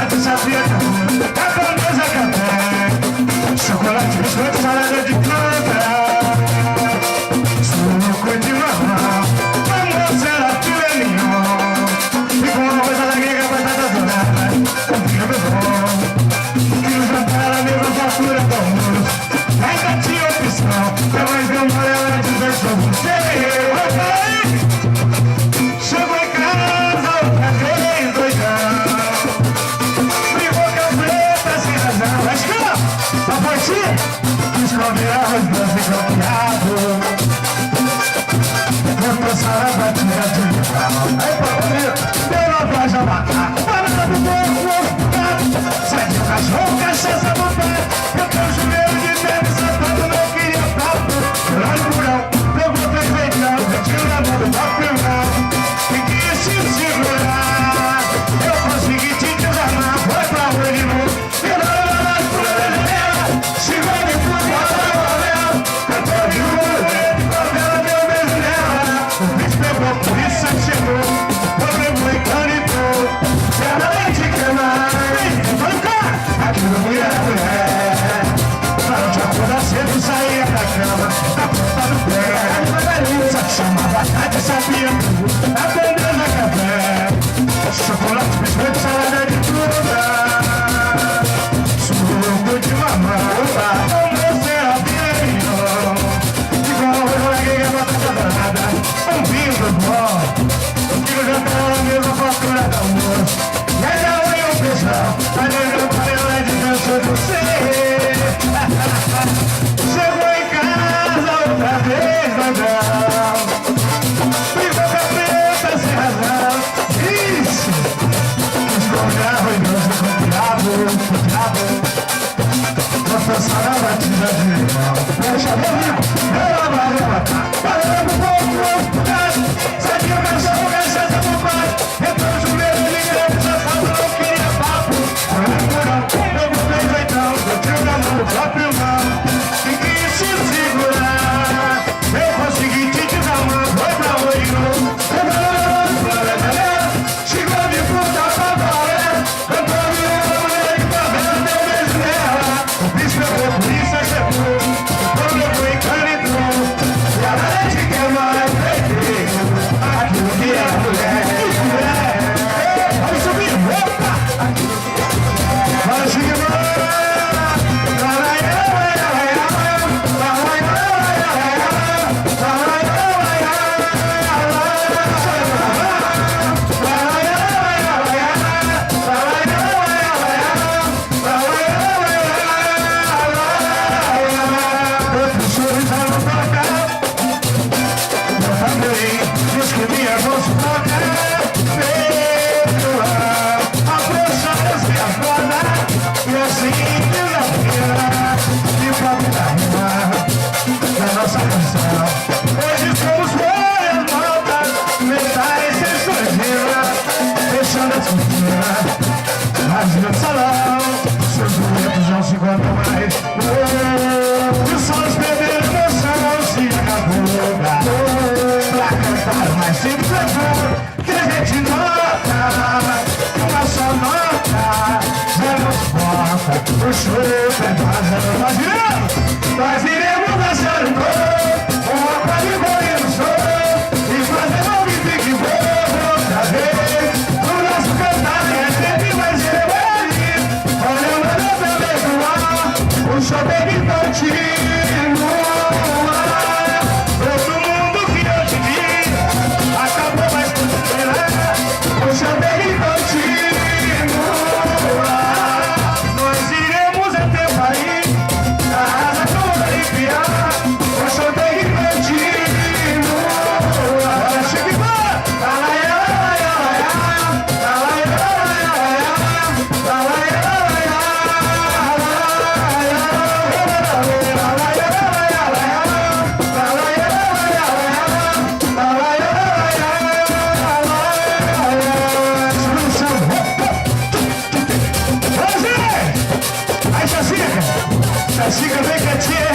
chocolate, sabia que amor, japonesa café, chocolate, biscoito, salada de fruta, suco de mamão, vamos ser a filé mignon, e com uma coisa da grega, batata dourada, um vinho bom, que nos jantar a mesma fatura do almoço, ainda tinha opção, é mais de uma hora de ver sobre você, rapaz. Chegou em casa outra vez, doidão, brigou com a preta sem razão, mas calma, a partir, esconder arroz doce copiado, vou passar a batida de metal. Aí, papai, deu na plaja macaco, banana do morro, sai de cachorro, cachaça no pé, eu tenho joelho de tênis, sapato, não queria papo, lá no murão, pegou três feijão, retirou na mão do papelão. Se segurar, eu consegui te desarmar, foi pra rua de novo, e não mais pra janela, chegou de tudo, valeu, cantou de rua, de favela, meu beijo nela, o bicho pegou, por isso chegou, problemou e canetou, se ela nem te queimar, vai ficar, aquilo mulher, para de acordar cedo, saía da cama, da ponta do pé, só te chamava tarde, sabia tudo, aprendeu na café, chocolate, biscoito, salada de fruta, suco de mamão, como você é filho, igual eu larguei a batata danada, um vinho bom, que no jantar a mesma fatura da almoço, e ainda veio um beijão, mas eu não parei lá de dança do você. Chegou em casa outra vez, ladrão, brigou com a preta sem razão, isso, esconde arroz doce com diabo, vou passar a batida de limão, deixa eu ela vai levantar, parando um pouco, sai de cachorro, cachaça pro pai, entrou o joelho de grande, safado, não queria papo, eu botei jeitão, eu tiro na mão do próprio mão, e quis te segurar, eu consegui te desarmar, foi pra rua de novo, chegou de fruta pra valer, cantou a minha mulher de favela, deu beijo nela, o bicho pegou, por isso chegou, o problema em canetou, e a mulher te queimar, aquilo que é mulher, vamos subir, opa, vamos seguir, diz que minha voz toca, perdoa, a pressão se afoda, e assim desafia, e pra me dar rima da nossa canção. Hoje somos folhas mortas, metais sem surdina, fechando a cortina, rasgando o salão, seus boletos não se contam mais, e os sons bebendo emoção se acabou. Mas sempre levou que a gente nota, uma só nota, já nos bota, o show é nós iremos dançar um gol, uma pra de boi no show, e fazer um bife bom outra vez, o nosso cantar é sempre mais revelir, olhando no meu o show tem que continuar. O show dele continua, nós iremos até Paris, a asa toda arrepiar. O show dele continua, agora chega e vai, Chica, vem quietinha.